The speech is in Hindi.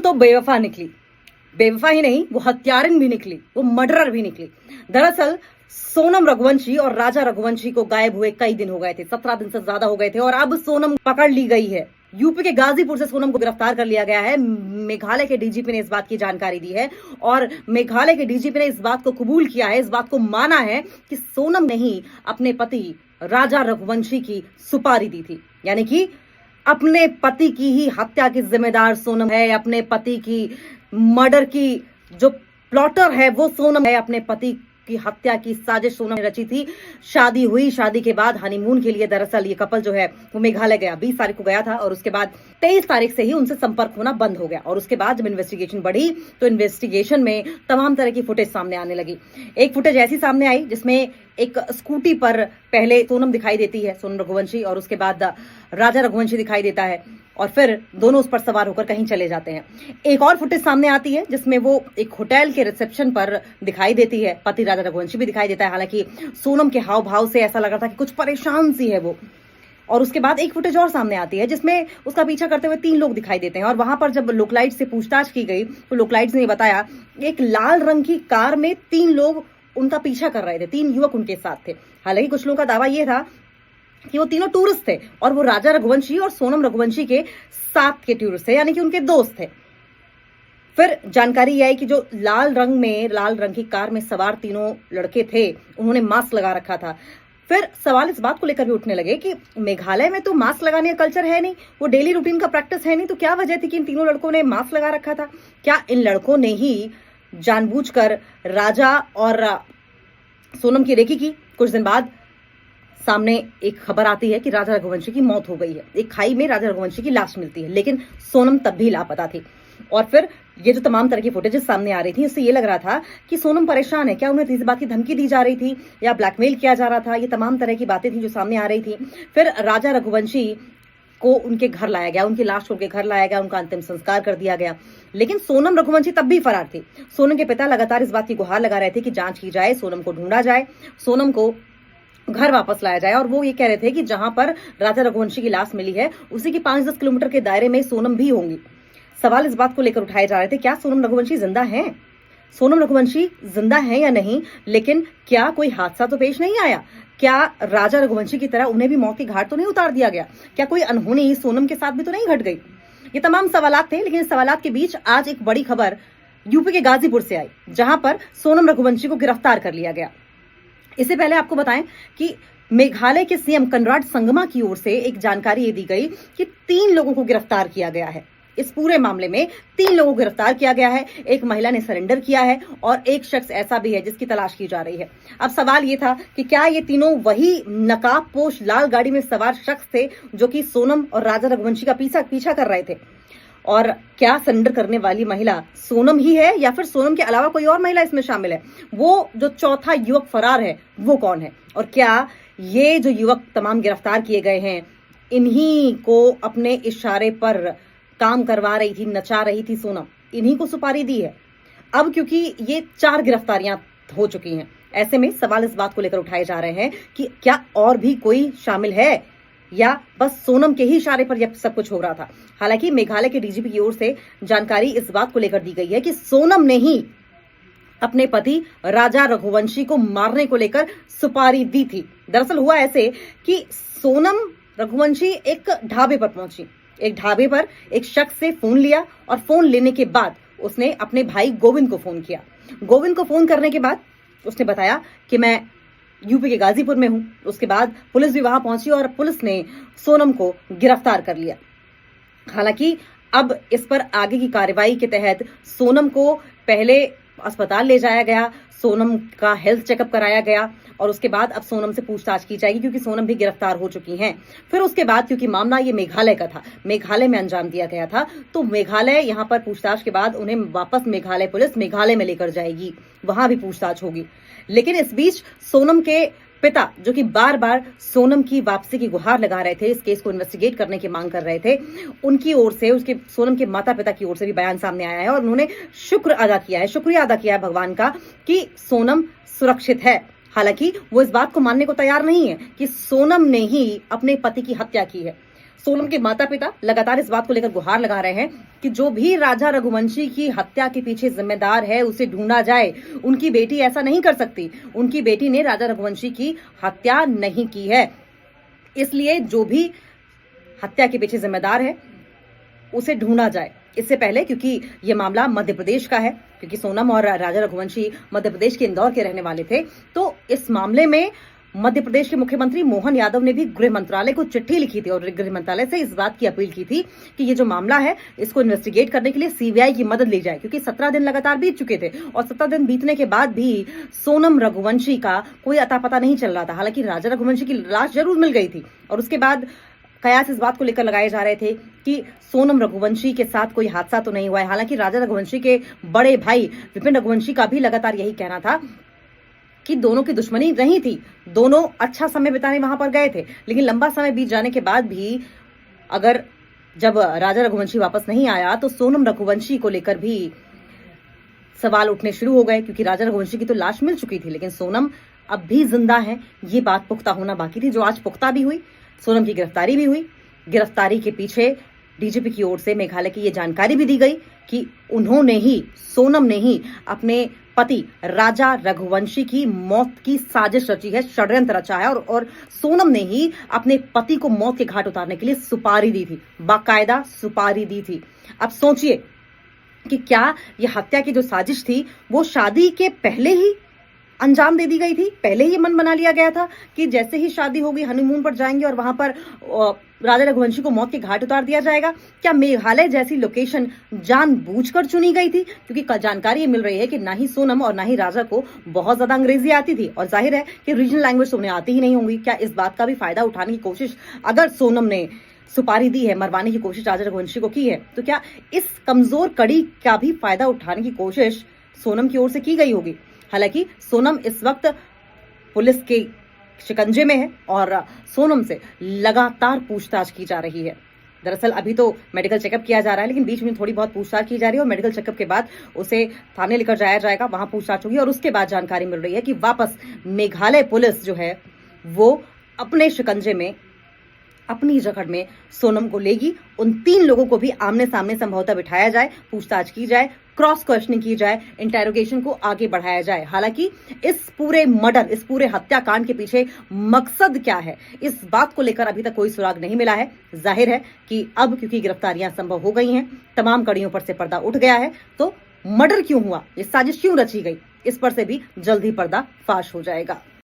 तो बेवफा निकली। बेवफा ही नहीं, वो हत्यारिन भी निकली, वो मर्डरर भी निकली। दरअसल सोनम रघुवंशी और राजा रघुवंशी को गायब हुए कई दिन हो गए थे, 17 दिन से ज्यादा हो गए थे, और अब सोनम पकड़ ली गई है। यूपी के गाजीपुर से सोनम को गिरफ्तार कर लिया गया है। मेघालय के डीजीपी ने इस बात की जानकारी दी है और मेघालय के डीजीपी ने इस बात को कबूल किया है, इस बात को माना है कि सोनम ने ही अपने पति राजा रघुवंशी की सुपारी दी थी। यानी कि अपने पति की ही हत्या की जिम्मेदार सोनम है, अपने पति की मर्डर की जो प्लॉटर है वो सोनम है, अपने पति की हत्या की साजिश सोनम ने रची थी। शादी हुई, शादी के बाद हनीमून के लिए दरअसल ये कपल जो है वो मेघालय गया, 20 तारीख को गया था और उसके बाद 23 तारीख से ही उनसे संपर्क होना बंद हो गया। और उसके बाद जब इन्वेस्टिगेशन बढ़ी तो इन्वेस्टिगेशन में तमाम तरह की फुटेज सामने आने लगी। एक फुटेज ऐसी सामने आई जिसमें एक स्कूटी पर पहले सोनम दिखाई देती है, सोनम रघुवंशी, और उसके बाद राजा रघुवंशी दिखाई देता है और फिर दोनों उस पर सवार होकर कहीं चले जाते हैं। एक और फुटेज सामने आती है जिसमें वो एक होटल के रिसेप्शन पर दिखाई देती है, पति राजा रघुवंशी भी दिखाई देता है। हालांकि सोनम के हाव भाव से ऐसा लग रहा था कि कुछ परेशान सी है वो। और उसके बाद एक फुटेज और सामने आती है जिसमें उसका पीछा करते हुए 3 लोग दिखाई देते हैं। और वहां पर जब लोकलाइट से पूछताछ की गई तो लोकलाइट ने बताया एक लाल रंग की कार में 3 लोग उनका पीछा कर रहे थे, 3 युवक उनके साथ थे। हालांकि कुछ लोगों का दावा यह था कि वो तीनों टूरिस्ट थे और वो राजा रघुवंशी और सोनम रघुवंशी के साथ के टूरिस्ट थे, यानी कि उनके दोस्त थे। फिर जानकारी यह आई कि जो लाल रंग की कार में सवार तीनों लड़के थे उन्होंने मास्क लगा रखा था। फिर सवाल इस बात को लेकर भी उठने लगे कि मेघालय में तो मास्क लगाने का कल्चर है नहीं, वो डेली रूटीन का प्रैक्टिस है नहीं, तो क्या वजह थी कि इन तीनों लड़कों ने मास्क लगा रखा था? क्या इन लड़कों ने ही जानबूझकर राजा और सोनम की रेकी की? कुछ दिन बाद सामने एक खबर आती है कि राजा रघुवंशी की मौत हो गई है। एक खाई में राजा रघुवंशी की लाश मिलती है, लेकिन सोनम तब भी लापता थी। और फिर ये जो तमाम तरह की फुटेजेस सामने आ रही थी, इससे ये लग रहा था कि सोनम परेशान है। क्या उन्हें किसी बात की धमकी दी जा रही थी या ब्लैकमेल किया जा रहा था? ये तमाम तरह की बातें थी जो सामने आ रही थी। फिर राजा रघुवंशी को उनके घर लाया गया, उनकी लाश को उनके घर लाया गया, उनका अंतिम संस्कार कर दिया गया। लेकिन सोनम रघुवंशी तब भी फरार थी। सोनम के पिता लगातार इस बात की गुहार लगा रहे थे कि जांच की जाए, सोनम को ढूंढा जाए, सोनम को घर वापस लाया जाए। और वो ये कह रहे थे कि जहां पर राजा रघुवंशी की लाश मिली है उसी के 5-10 किलोमीटर के दायरे में सोनम भी होंगी। सवाल इस बात को लेकर उठाए जा रहे थे, क्या सोनम रघुवंशी जिंदा है? सोनम रघुवंशी जिंदा है या नहीं, लेकिन क्या कोई हादसा तो पेश नहीं आया? क्या राजा रघुवंशी की तरह उन्हें भी मौत की घाट तो नहीं उतार दिया गया? क्या कोई अनहोनी सोनम के साथ भी तो नहीं घट गई? ये तमाम सवालात थे, लेकिन इस सवालात के बीच आज एक बड़ी खबर यूपी के गाजीपुर से आई, जहां पर सोनम रघुवंशी को गिरफ्तार कर लिया गया। इससे पहले आपको बताएं कि मेघालय के सीएम कनराड संगमा की ओर से एक जानकारी ये दी गई कि 3 लोगों को गिरफ्तार किया गया है। इस पूरे मामले में 3 लोगों को गिरफ्तार किया गया है। एक महिला ने सरेंडर किया है और एक शख्स ऐसा भी है जिसकी तलाश की जा रही है। अब सवाल ये था कि क्या ये तीनों वही नकाबपोश लाल गाड़ी में सवार शख्स थे जो कि सोनम और राजा रघुवंशी का पीछा कर रहे थे? और क्या सरेंडर करने वाली महिला सोनम ही है या फिर सोनम के अलावा कोई और महिला इसमें शामिल है? वो जो चौथा युवक फरार है वो कौन है? और क्या ये जो युवक तमाम गिरफ्तार किए गए हैं इन्हीं को अपने इशारे पर काम करवा रही थी, नचा रही थी सोनम, इन्हीं को सुपारी दी है? अब क्योंकि ये 4 गिरफ्तारियां हो चुकी हैं, ऐसे में सवाल इस बात को लेकर उठाए जा रहे हैं कि क्या और भी कोई शामिल है या बस सोनम के ही इशारे पर यह सब कुछ हो रहा था? हालांकि मेघालय के डीजीपी की ओर से जानकारी इस बात को लेकर दी गई है कि सोनम ने ही अपने पति राजा रघुवंशी को मारने को लेकर सुपारी दी थी। दरअसल हुआ ऐसे कि सोनम रघुवंशी एक ढाबे पर पहुंची। एक ढाबे पर एक शख्स से फोन लिया और फोन लेने के बाद उसने अपने भाई गोविंद को फोन किया। गोविंद को फोन करने के बाद उसने बताया कि मैं यूपी के गाजीपुर में हूं। उसके बाद पुलिस भी वहां पहुंची और पुलिस ने सोनम को गिरफ्तार कर लिया। हालांकि अब इस पर आगे की कार्रवाई के तहत सोनम को पहले अस्पताल ले जाया गया, सोनम का हेल्थ चेकअप कराया गया और उसके बाद अब सोनम से पूछताछ की जाएगी क्योंकि सोनम भी गिरफ्तार हो चुकी हैं। फिर उसके बाद क्योंकि मामला ये मेघालय का था, मेघालय में अंजाम दिया गया था, तो मेघालय यहां पर पूछताछ के बाद उन्हें वापस मेघालय पुलिस मेघालय में लेकर जाएगी, वहां भी पूछताछ होगी। लेकिन इस बीच सोनम के पिता जो कि बार बार सोनम की वापसी की गुहार लगा रहे थे, इस केस को इन्वेस्टिगेट करने की मांग कर रहे थे, उनकी ओर से उसके सोनम के माता पिता की ओर से भी बयान सामने आया है और उन्होंने शुक्रिया अदा किया है भगवान का कि सोनम सुरक्षित है। हालांकि वो इस बात को मानने को तैयार नहीं है कि सोनम ने ही अपने पति की हत्या की है। सोनम के माता पिता लगातार इस बात को लेकर गुहार लगा रहे हैं कि जो भी राजा रघुवंशी की हत्या के पीछे जिम्मेदार है उसे ढूंढा जाए। उनकी बेटी ऐसा नहीं कर सकती। उनकी बेटी ने राजा रघुवंशी की हत्या नहीं की है, इसलिए जो भी हत्या के पीछे जिम्मेदार है उसे ढूंढा जाए। इससे पहले, क्योंकि ये मामला मध्य प्रदेश का है, क्योंकि सोनम और राजा रघुवंशी मध्य प्रदेश के इंदौर के रहने वाले थे, तो इस मामले में मध्य प्रदेश के मुख्यमंत्री मोहन यादव ने भी गृह मंत्रालय को चिट्ठी लिखी थी और गृह मंत्रालय से इस बात की अपील की थी कि ये जो मामला है इसको इन्वेस्टिगेट करने के लिए सीबीआई की मदद ली जाए, क्योंकि 17 दिन लगातार बीत चुके थे और 17 दिन बीतने के बाद भी सोनम रघुवंशी का कोई अता पता नहीं चल रहा था। हालांकि राजा रघुवंशी की लाश जरूर मिल गई थी और उसके बाद कयास इस बात को लेकर लगाए जा रहे थे कि सोनम रघुवंशी के साथ कोई हादसा तो नहीं हुआ है। हालांकि राजा रघुवंशी के बड़े भाई विपिन रघुवंशी का भी लगातार यही कहना था कि दोनों की दुश्मनी नहीं थी, दोनों अच्छा समय बिताने वहां पर गए थे, लेकिन लंबा समय बीत जाने के बाद भी अगर जब राजा रघुवंशी वापस नहीं आया तो सोनम रघुवंशी को लेकर भी सवाल उठने शुरू हो गए, क्योंकि राजा रघुवंशी की तो लाश मिल चुकी थी लेकिन सोनम अब भी जिंदा है। ये बात पुख्ता होना बाकी थी, जो आज पुख्ता भी हुई। सोनम की गिरफ्तारी भी हुई। गिरफ्तारी के पीछे डीजीपी की ओर से मेघालय की ये जानकारी भी दी गई कि उन्होंने ही, सोनम ने ही अपने पति राजा रघुवंशी की मौत की साजिश रची है, षड्यंत्र रचा है और सोनम ने ही अपने पति को मौत के घाट उतारने के लिए सुपारी दी थी, बाकायदा सुपारी दी थी। अब सोचिए कि क्या यह हत्या की जो साजिश थी वो शादी के पहले ही अंजाम दे दी गई थी, पहले ही मन बना लिया गया था कि जैसे ही शादी होगी हनीमून पर जाएंगे और वहां पर राजा रघुवंशी को मौत के घाट उतार दिया जाएगा। क्या मेघालय जैसी लोकेशन जानबूझकर चुनी गई थी? क्योंकि जानकारी ये मिल रही है कि ना ही सोनम और ना ही राजा को बहुत ज्यादा अंग्रेजी आती थी और जाहिर है कि रीजनल लैंग्वेज तो उन्हें आती ही नहीं होंगी। क्या इस बात का भी फायदा उठाने की कोशिश, अगर सोनम ने सुपारी दी है, मरवाने की कोशिश राजा रघुवंशी को की है, तो क्या इस कमजोर कड़ी का भी फायदा उठाने की कोशिश सोनम की ओर से की गई होगी? हालांकि सोनम इस वक्त पुलिस के शिकंजे में है और सोनम से लगातार पूछताछ की जा रही है। दरअसल अभी तो मेडिकल चेकअप किया जा रहा है, लेकिन बीच में थोड़ी बहुत पूछताछ की जा रही है और मेडिकल चेकअप के बाद उसे थाने लेकर जाया जाएगा, वहां पूछताछ होगी और उसके बाद जानकारी मिल रही है कि वापस मेघालय पुलिस जो है वो अपने शिकंजे में, अपनी जकड़ में सोनम को लेगी। उन 3 लोगों को भी आमने सामने संभवतः बिठाया जाए, पूछताछ की जाए, क्रॉस क्वेश्चनिंग की जाए, इंटेरोगेशन को आगे बढ़ाया जाए। हालांकि इस पूरे मर्डर, इस पूरे हत्याकांड के पीछे मकसद क्या है, इस बात को लेकर अभी तक कोई सुराग नहीं मिला है। जाहिर है कि अब क्योंकि गिरफ्तारियां संभव हो गई हैं, तमाम कड़ियों पर से पर्दा उठ गया है, तो मर्डर क्यों हुआ, ये साजिश क्यों रची गई, इस पर से भी जल्द ही पर्दा फाश हो जाएगा।